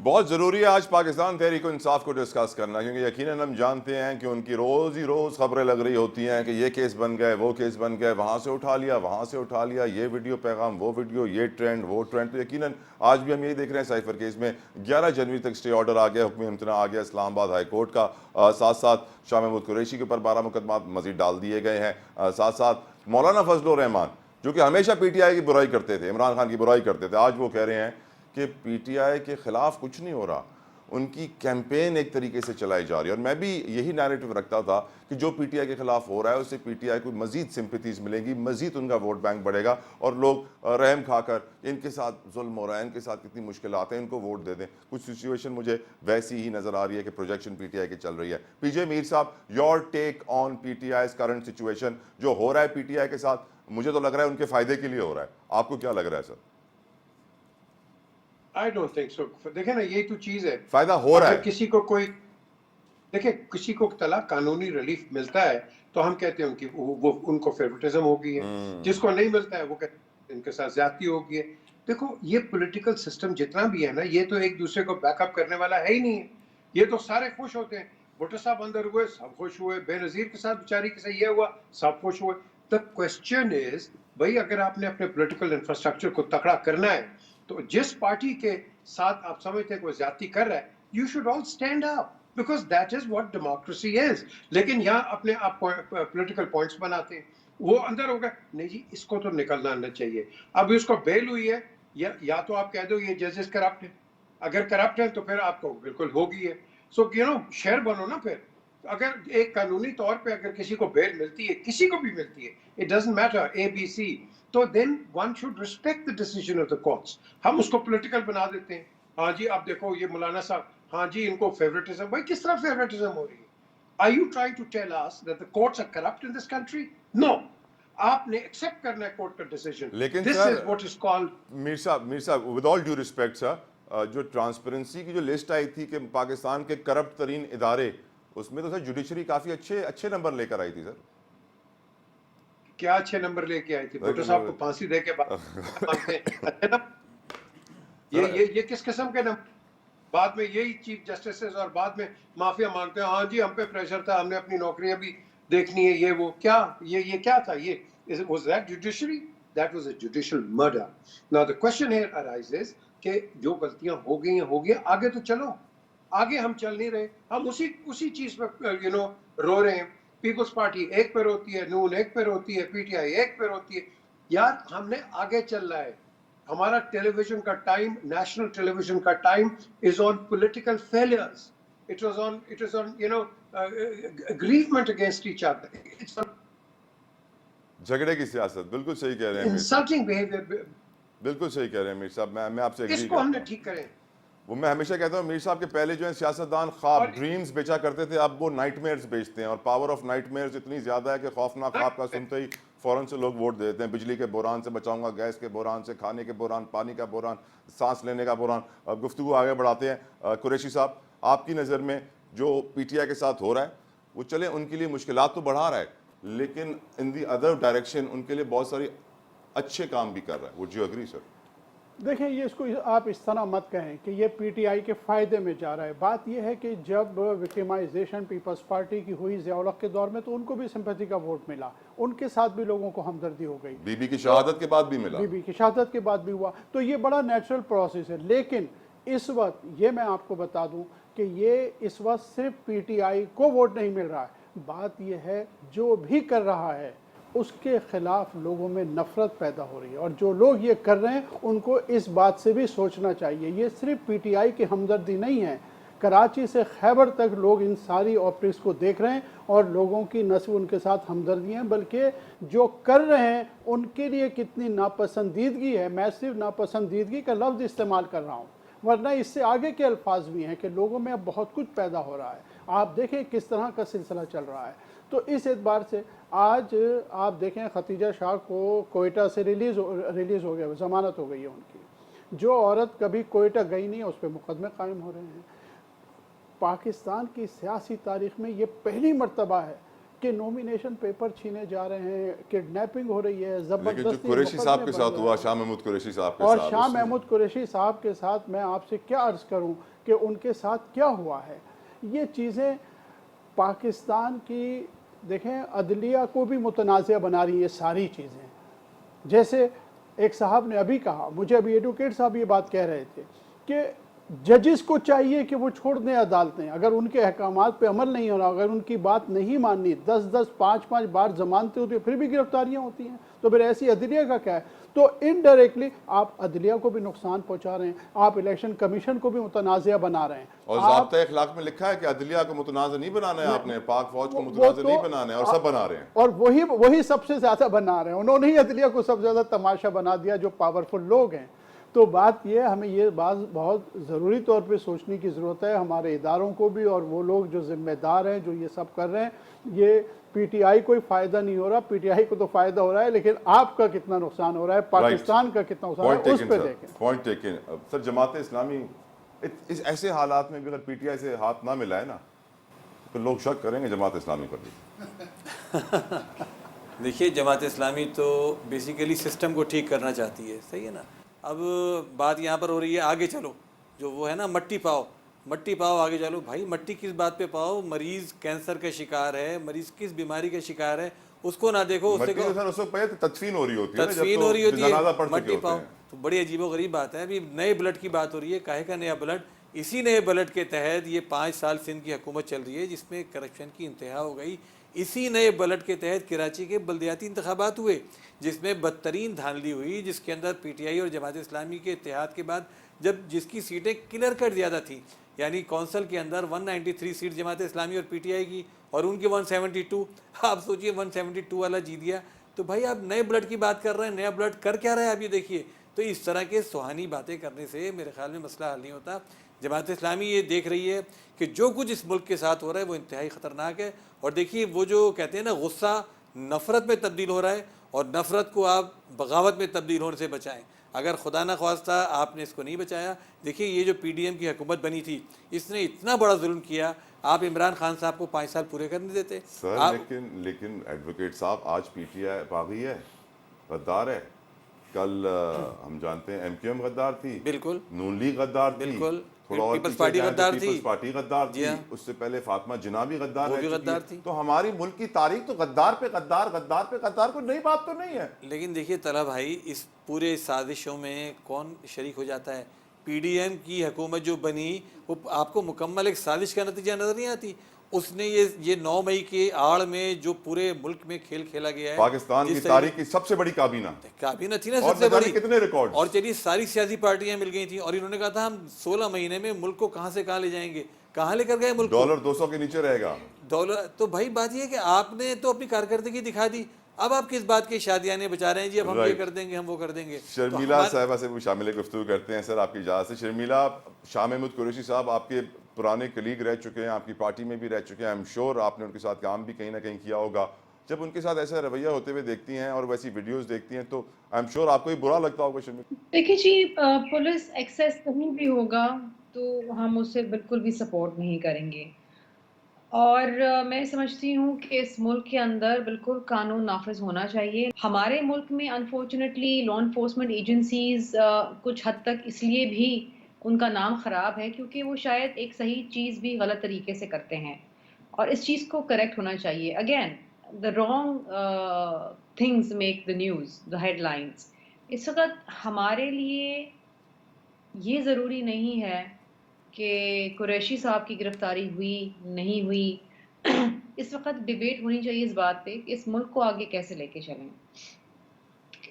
बहुत ज़रूरी है आज पाकिस्तान तहरीक-ए-इंसाफ को डिस्कस करना, क्योंकि यकीनन हम जानते हैं कि उनकी रोज़ ही रोज़ खबरें लग रही होती हैं कि ये केस बन गए, वो केस बन गए, वहाँ से उठा लिया, वहाँ से उठा लिया, ये वीडियो पैगाम, वो वीडियो, ये ट्रेंड, वो ट्रेंड। तो यकीनन आज भी हम यही देख रहे हैं साइफर केस में 11 जनवरी तक स्टे ऑर्डर आ गया, हुक्म इम्तना आ गया इस्लामाबाद हाई कोर्ट का। साथ साथ शाह महमूद कुरैशी के ऊपर 12 मुकदमा मजीद डाल दिए गए हैं। साथ साथ मौलाना फजलुर रहमान जो कि हमेशा PTI की बुराई करते थे, इमरान खान की बुराई करते थे, आज वो कह रहे हैं कि PTI के खिलाफ कुछ नहीं हो रहा, उनकी कैंपेन एक तरीके से चलाई जा रही है। और मैं भी यही नैरेटिव रखता था कि जो PTI के खिलाफ हो रहा है उससे PTI को मजीद सिंपैथीज मिलेंगी, मजीद उनका वोट बैंक बढ़ेगा और लोग रहम खाकर इनके साथ जुल्म हो रहा है, इनके साथ कितनी मुश्किलात हैं, इनको वोट दे दें। कुछ सिचुएशन मुझे वैसी ही नज़र आ रही है कि प्रोजेक्शन PTI की चल रही है। PJ मीर साहब, your take on PTI's current situation, जो हो रहा है PTI के साथ, मुझे तो लग रहा है उनके फायदे के लिए हो रहा है, आपको क्या लग रहा है sir? I don't think so. देखे ना, यही तो चीज है, फायदा हो रहा अगर है। किसी को कोई देखिए किसी को तला कानूनी रिलीफ मिलता है तो हम कहते हैं उनकी वो उनको फेवरेटिज्म हो गई है, जिसको नहीं मिलता है वो कहते हैं इनके साथ ज्यादती हो गई है। देखो ये पॉलिटिकल सिस्टम जितना भी है ना, ये तो एक दूसरे को बैकअप करने वाला है ही नहीं है। ये तो सारे खुश होते हैं, भुट्टो साहब अंदर हुए सब खुश हुए, बेनजीर के साथ बेचारी के साथ ये हुआ सब खुश हुए। द क्वेश्चन इज भाई, अगर आपने अपने पॉलिटिकल इंफ्रास्ट्रक्चर को तकड़ा करना है तो जिस पार्टी के साथ आप समझते हैं कोई ज्यादती कर रहा है, you should all stand up, because that is what democracy is. लेकिन यहाँ अपने आप पॉलिटिकल पॉइंट्स बनाते हैं, वो अंदर होगा नहीं जी इसको तो निकलना आना चाहिए। अब उसको बेल हुई है, या तो आप कह दो ये जजेस करप्ट है, अगर करप्ट है तो फिर आपको बिल्कुल होगी है। सो यू नो शेयर बनो ना फिर। अगर एक कानूनी तौर पे अगर किसी को बेल मिलती है, किसी को भी मिलती है, इट डजंट मैटर ABC, तो then one should respect the decision of the courts. हम उसको पॉलिटिकल बना देते हैं। हाँ जी अब देखो ये मौलाना साहब, हाँ जी इनको फेवरेटिज्म, भाई किस तरह फेवरेटिज्म हो रही है? Are you trying to tell us that the courts are corrupt in this country? No. आपने एक्सेप्ट करना है कोर्ट का डिसीजन। लेकिन this sir is what is called. Mir साहब with all due respect sir, जो ट्रांसपेरेंसी की जो लिस्ट आई थी कि पाकिस्तान के करप्ट तरीन इदारे, उसमें तो सर जुडिशरी काफी अच्छे अच्छे नंबर लेकर आई थी सर। क्या अच्छे नंबर लेके आई थी? भुट्टो साहब को फांसी दे के मांगते हैं अच्छे नंबर। ये किस किस्म के नंबर? बाद में यही चीफ जस्टिस और बाद में माफिया मांगते हैं हाँ जी हम पे प्रेशर था, हमने अपनी नौकरियां भी देखनी है, ये वो क्या, ये क्या था? ये was that judiciary? That was a judicial murder. Now the question here arises कि जो गलतियां हो गई, आगे तो चलो। आगे हम चल नहीं रहे, हम उसी चीज पर रो रहे हैं। पीपल्स पार्टी एक पे रोती है, नून एक पे रोती है, PTI एक पे रोती है। यार हमने आगे चल रहा है। हमारा टेलीविजन का टाइम, नेशनल टेलीविजन का time is on political failures, it is on aggrievement against each other, it's झगड़े की सियासत। बिल्कुल सही कह रहे हैं इंसल्टिंग बिहेवियर। बिल्कुल सही कह रहे हैं मीर साहब, मैं आपसे एग्री इसको हमने ठीक करें। वो मैं हमेशा कहता हूँ मीर साहब के पहले जो है सियासतदान ख्वाब ड्रीम्स बेचा करते थे, अब वो नाइटमेयर्स बेचते हैं, और पावर ऑफ नाइटमेयर्स इतनी ज्यादा है कि खौफनाक ख्वाब का सुनते ही फौरन से लोग वोट दे देते हैं। बिजली के बुरान से बचाऊंगा, गैस के बुरान से, खाने के बुरान, पानी का बुरान, सांस लेने का बुरान। अब गुफ्तगू आगे बढ़ाते हैं। कुरैशी साहब, आपकी नज़र में जो PTI के साथ हो रहा है वो चले उनके लिए मुश्किलात तो बढ़ा रहा है, लेकिन इन दी अदर डायरेक्शन उनके लिए बहुत सारी अच्छे काम भी कर रहा है। Would you agree sir? देखिए ये इसको आप इस तरह मत कहें कि ये PTI के फ़ायदे में जा रहा है। बात यह है कि जब विक्टिमाइजेशन पीपल्स पार्टी की हुई ज़िया-उल-हक के दौर में तो उनको भी सिंपैथी का वोट मिला, उनके साथ भी लोगों को हमदर्दी हो गई। बीबी की शहादत के बाद भी मिला, बीबी की शहादत के बाद भी हुआ, तो ये बड़ा नेचुरल प्रोसेस है। लेकिन इस वक्त ये मैं आपको बता दूं कि ये इस वक्त सिर्फ PTI को वोट नहीं मिल रहा है, बात यह है जो भी कर रहा है उसके खिलाफ लोगों में नफरत पैदा हो रही है, और जो लोग ये कर रहे हैं उनको इस बात से भी सोचना चाहिए। ये सिर्फ PTI की हमदर्दी नहीं है, कराची से खैबर तक लोग इन सारी ऑपरेट्स को देख रहे हैं और लोगों की न सिर्फ उनके साथ हमदर्दी है बल्कि जो कर रहे हैं उनके लिए कितनी नापसंदीदगी है। मैं सिर्फ नापसंदीदगी का लफ्ज़ इस्तेमाल कर रहा हूँ, वरना इससे आगे के अल्फाज भी हैं कि लोगों में अब बहुत कुछ पैदा हो रहा है। आप देखें किस तरह का सिलसिला चल रहा है। तो इस एतबार से आज आप देखें खतीजा शाह को कोयटा से रिलीज़ हो गया, ज़मानत हो गई है उनकी। जो औरत कभी कोयटा गई नहीं है उस पर मुकदमे कायम हो रहे हैं। पाकिस्तान की सियासी तारीख में ये पहली मरतबा है कि नॉमिनेशन पेपर छीने जा रहे हैं, किडनैपिंग हो रही है, जबरदस्ती। कुरैशी साहब के साथ हुआ, शाह महमूद कुरैशी साहब के और साथ, शाह महमूद कुरैशी साहब के साथ मैं आपसे क्या अर्ज़ करूं कि उनके साथ क्या हुआ है। ये चीज़ें पाकिस्तान की देखें अदलिया को भी मुतनाज़ बना रही है सारी चीज़ें। जैसे एक साहब ने अभी कहा, मुझे अभी एडवोकेट साहब ये बात कह रहे थे कि जजेस को चाहिए कि वो छोड़ दें अदालतें, अगर उनके अहकामात पे अमल नहीं हो रहा, अगर उनकी बात नहीं माननी, 10-10 5-5 बार जमानतें होती है फिर भी गिरफ्तारियां होती हैं, तो फिर ऐसी अदलिया का क्या है। तो इनडायरेक्टली आप अदलिया को भी नुकसान पहुंचा रहे हैं, आप इलेक्शन कमीशन को भी मुतनाज़ बना रहे हैं। और आप ज़ाब्ता इखलाक में लिखा है कि अदलिया को मुतनाज़ नहीं बनाना है, आपने पाक फौज को वो मुतनाज़ तो नहीं बनाना है, और सब बना रहे हैं। और वही सबसे ज्यादा बना रहे हैं, उन्होंने ही अदलिया को सबसे ज्यादा तमाशा बना दिया, जो पावरफुल लोग हैं। तो बात ये, हमें ये बात बहुत ज़रूरी तौर पे सोचने की ज़रूरत है, हमारे इदारों को भी, और वो लोग जो जिम्मेदार हैं जो ये सब कर रहे हैं। ये पीटीआई कोई फ़ायदा नहीं हो रहा, पीटीआई को तो फ़ायदा हो रहा है, लेकिन आपका कितना नुकसान हो रहा है, पाकिस्तान का कितना नुकसान है, उस पर देखें। Point taken sir. Jamaat Islami इस ऐसे हालात में भी अगर पीटीआई से हाथ ना मिलाए ना, तो लोग शक करेंगे जमात इस्लामी पर भी। देखिए, जमात इस्लामी तो बेसिकली सिस्टम को ठीक करना चाहती है, सही है ना। अब बात यहाँ पर हो रही है आगे चलो, जो वो है ना मट्टी पाओ आगे चलो। भाई मट्टी किस बात पे पाओ? मरीज़ कैंसर का शिकार है, मरीज़ किस बीमारी का शिकार है, उसको ना देखो, उससे मट्टी तो सर उस वक्त पे तदफीन हो रही होती है, तदफीन हो रही होती है, मट्टी मट्टी पाओ। तो बड़ी अजीबो गरीब बात है। अभी नए ब्लड की बात हो रही है, काहे का नया ब्लड? इसी नए ब्लड के तहत ये 5 साल सिंध की हुकूमत चल रही है, जिसमें करप्शन की इंतहा हो गई। इसी नए ब्लड के तहत कराची के बल्दियाती इंतखाबात हुए, जिसमें बदतरीन धांधली हुई, जिसके अंदर पीटीआई और जमात इस्लामी के इत्तेहाद के बाद जब जिसकी सीटें क्लियर कट ज़्यादा थी, यानी कौंसल के अंदर 193 सीट जमात इस्लामी और पीटीआई की, और उनकी 172। आप सोचिए 172 वाला जीत गया। तो भाई आप नए ब्लड की बात कर रहे हैं, नया ब्लड कर क्या रहा है आप ये देखिए। तो इस तरह के सुहानी बातें करने से मेरे ख्याल में मसला हल नहीं होता। जमात इस्लामी ये देख रही है कि जो कुछ इस मुल्क के साथ हो रहा है वो इंतहाई ख़तरनाक है। और देखिए, वो जो कहते हैं ना, गुस्सा नफ़रत में तब्दील हो रहा है, और नफ़रत को आप बगावत में तब्दील होने से बचाएं। अगर खुदा न ख्वास्ता आपने इसको नहीं बचाया, देखिए ये जो पीडीएम की हुकूमत बनी थी, इसने इतना बड़ा जुल्म किया। आप इमरान खान साहब को 5 साल पूरे करने देते सर। लेकिन एडवोकेट साहब, आज पीटीआई बागी है, गद्दार है। कल हम जानते हैं एमक्यूएम गद्दार थी, बिल्कुल, नून लीग गद्दार थी, बिल्कुल, थोड़ा और पीपल्स पीछे पार्टी जाएं तो गद्दार पीपल्स थी, पार्टी गद्दार जी थी, हाँ। उससे पहले फातिमा जिन्ना भी गद्दार वो रह भी चुकी गद्दार है। थी। तो हमारी मुल्क की तारीख तो गद्दार पे गद्दार कोई नई बात तो नहीं है। लेकिन देखिए तला भाई, इस पूरे साजिशों में कौन शरीक हो जाता है? पीडीएम की हुकूमत जो बनी, वो आपको मुकम्मल एक साजिश का नतीजा नज़र नहीं आती? उसने ये 9 मई के आड़ में जो पूरे मुल्क में खेल खेला गया है, पाकिस्तान की तारीख की सबसे बड़ी काबीना थी ना, और सबसे बड़ी। कितने रिकॉर्ड। और चलिए, सारी सियासी पार्टियां मिल गई थी, और इन्होंने कहा था हम 16 महीने में मुल्क को कहाँ से कहाँ ले जाएंगे। कहाँ लेकर गए मुल्क को? डॉलर 200 के नीचे रहेगा। डॉलर तो भाई बात ये है कि आपने तो अपनी कारकर्दगी दिखा दी। अब आप किस बात की शादियाने बचा रहे हैं जी? अब हम ये कर देंगे, हम वो कर देंगे। शर्मिला साहिबा से वो शामिल गुफ्तगू करते हैं सर, आपकी इजाज़त से। शर्मिला, शाह महमूद कुरैशी साहब आपके पुराने कलीग रह चुके हैं, आपकी पार्टी में भी रह चुके हैं। आई एम श्योर आपने उनके साथ काम भी कहीं ना कहीं किया होगा। जब उनके साथ ऐसा रवैया होते हुए देखती हैं और वैसी वीडियोस देखती हैं, तो आई एम श्योर आपको ही बुरा लगता होगा शर्मिला। देखिए जी, पुलिस एक्सेस कहीं भी होगा तो हम उसे बिल्कुल भी सपोर्ट नहीं करेंगे। और मैं समझती हूँ कि इस मुल्क के अंदर बिल्कुल कानून नाफिज होना चाहिए। हमारे मुल्क में अनफॉर्चुनेटली लॉ इन्फोर्समेंट एजेंसीज कुछ हद तक इसलिए भी उनका नाम ख़राब है क्योंकि वो शायद एक सही चीज़ भी गलत तरीके से करते हैं, और इस चीज़ को करेक्ट होना चाहिए। Again, the wrong things make the news, the headlines. इस वक्त हमारे लिए ये ज़रूरी नहीं है कि कुरैशी साहब की गिरफ्तारी हुई, नहीं हुई। इस वक़्त डिबेट होनी चाहिए इस बात पे कि इस मुल्क को आगे कैसे लेके चलें,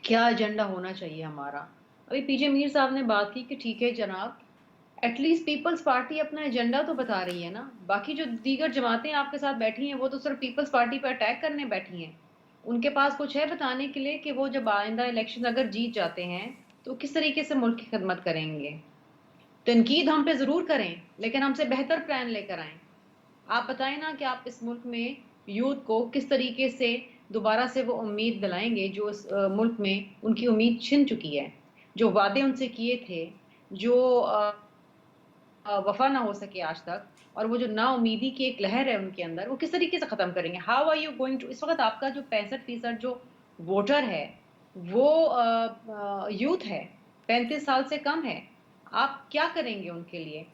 क्या एजेंडा होना चाहिए हमारा। अभी पीजे मीर साहब ने बात की कि ठीक है जनाब, एटलीस्ट पीपल्स पार्टी अपना एजेंडा तो बता रही है ना। बाकी जो दीगर जमातें आपके साथ बैठी हैं वो तो सिर्फ पीपल्स पार्टी पर अटैक करने बैठी हैं। उनके पास कुछ है बताने के लिए कि वो जब आइंदा इलेक्शन अगर जीत जाते हैं तो किस तरीके से मुल्क की खिदमत करेंगे। तनकीद हम पे ज़रूर करें, लेकिन हमसे बेहतर प्लान लेकर आएँ। आप बताएं ना कि आप इस मुल्क में यूथ को किस तरीके से दोबारा से वो उम्मीद दिलाएंगे जो इस मुल्क में उनकी उम्मीद छिन चुकी है। जो वादे उनसे किए थे, जो वफा ना हो सके आज तक, और वो जो नाउमीदी की एक लहर है उनके अंदर, वो किस तरीके से ख़त्म करेंगे। How are you going to, इस वक्त आपका जो 65% जो वोटर है वो यूथ है, 35 साल से कम है। आप क्या करेंगे उनके लिए?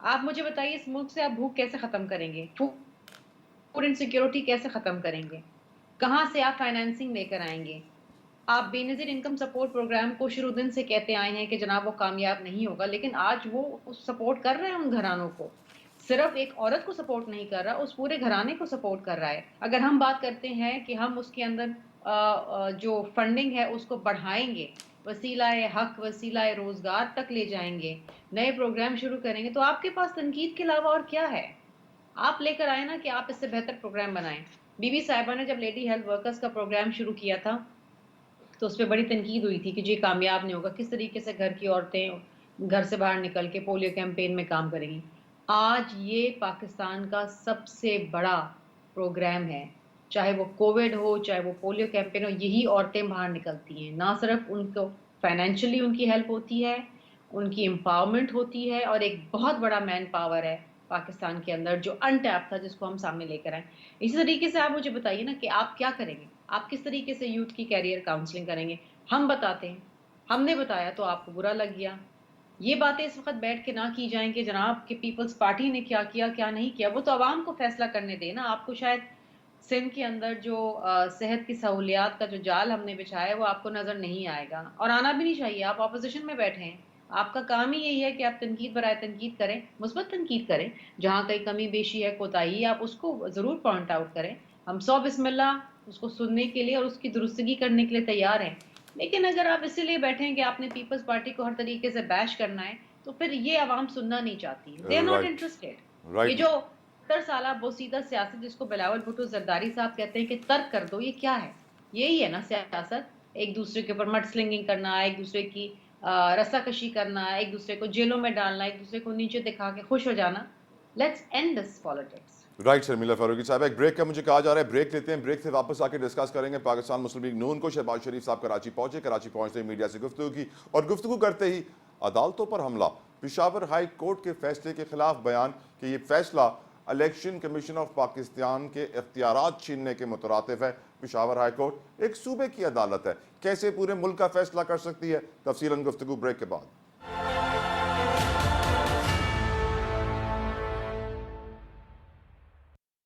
आप मुझे बताइए इस मुल्क से आप भूख कैसे खत्म करेंगे? फूड इनसिक्योरिटी कैसे खत्म करेंगे? कहाँ से आप फाइनेंसिंग लेकर आएंगे? आप बेनज़ीर इनकम सपोर्ट प्रोग्राम को शुरू दिन से कहते आए हैं कि जनाब वो कामयाब नहीं होगा, लेकिन आज वो सपोर्ट कर रहे हैं उन घरानों को। सिर्फ एक औरत को सपोर्ट नहीं कर रहा, उस पूरे घराने को सपोर्ट कर रहा है। अगर हम बात करते हैं कि हम उसके अंदर जो फंडिंग है उसको बढ़ाएंगे, वसीलाए हक, वसीलाए रोजगार तक ले जाएंगे, नए प्रोग्राम शुरू करेंगे, तो आपके पास तनकीद के अलावा और क्या है? आप लेकर आए ना कि आप इससे बेहतर प्रोग्राम बनाएं। बीबी साहिबा ने जब लेडी हेल्थ वर्कर्स का प्रोग्राम शुरू किया था तो उसपे बड़ी तनकीद हुई थी कि जी कामयाब नहीं होगा, किस तरीके से घर की औरतें घर से बाहर निकल के पोलियो कैंपेन में काम करेंगी। आज ये पाकिस्तान का सबसे बड़ा प्रोग्राम है, चाहे वो कोविड हो, चाहे वो पोलियो कैंपेन हो, यही औरतें बाहर निकलती हैं। ना सिर्फ उनको फाइनेंशियली उनकी हेल्प होती है, उनकी एम्पावरमेंट होती है, और एक बहुत बड़ा मैन पावर है पाकिस्तान के अंदर जो अनटैप था, जिसको हम सामने लेकर आए। इसी तरीके से आप मुझे बताइए ना कि आप क्या करेंगे? आप किस तरीके से यूथ की कैरियर काउंसलिंग करेंगे? हम बताते हैं, हमने बताया तो आपको बुरा लग गया। ये बातें इस वक्त बैठ के ना की जाएं कि जनाब कि पीपल्स पार्टी ने क्या किया क्या नहीं किया, वो तो आवाम को फैसला करने देना। आपको शायद सिंध के अंदर जो सेहत की सहूलियात का जो जाल हमने बिछाया है वो आपको नजर नहीं आएगा, और आना भी नहीं चाहिए। आप ऑपोजिशन में बैठे हैं, आपका काम ही यही है कि आप तनकीद बराए तनकीद करें, मुस्बत तनकीद करें। जहां कहीं कमी बेशी है, कोताही है, आप उसको जरूर पॉइंट आउट करें। हम 100 बिस्मिल्लाह उसको सुनने के लिए और उसकी दुरुस्तगी करने के लिए तैयार हैं। लेकिन अगर आप इसीलिए बैठे हैं कि आपने पीपल्स पार्टी को हर तरीके से बैश करना है, तो फिर ये आवाम सुनना नहीं चाहती, they are not right, interested. ये राइट। जो 70 साल बोसीदा सियासत जिसको बिलावल भुट्टो जरदारी साहब कहते हैं कि तर्क कर दो, ये क्या है? यही है ना सियासत? एक दूसरे के ऊपर मड स्लिंगिंग करना, एक दूसरे की रस्साकशी करना, एक दूसरे को जेलों में डालना, एक दूसरे को नीचे दिखा के खुश हो जाना। Let's end this politics. Right Sharmila Farooqui साहब, एक ब्रेक का मुझे कहा जा रहा है, ब्रेक लेते हैं, ब्रेक से वापस आके डिस्कस करेंगे पाकिस्तान मुस्लिम लीग नून को। शहबाज शरीफ साहब कराची पहुंचे, कराची पहुंचते ही मीडिया से गुफ्तगू की और गुफ्तगू करते ही अदालतों पर हमला, पेशावर हाई कोर्ट के फैसले के खिलाफ बयान कि ये फैसला इलेक्शन कमीशन ऑफ पाकिस्तान के इख्तियारात छीनने के मुतरातिफ है। पेशावर हाई कोर्ट एक सूबे की अदालत है, कैसे पूरे मुल्क का फैसला कर सकती है? तफसीलन गुफ्तगू ब्रेक के बाद।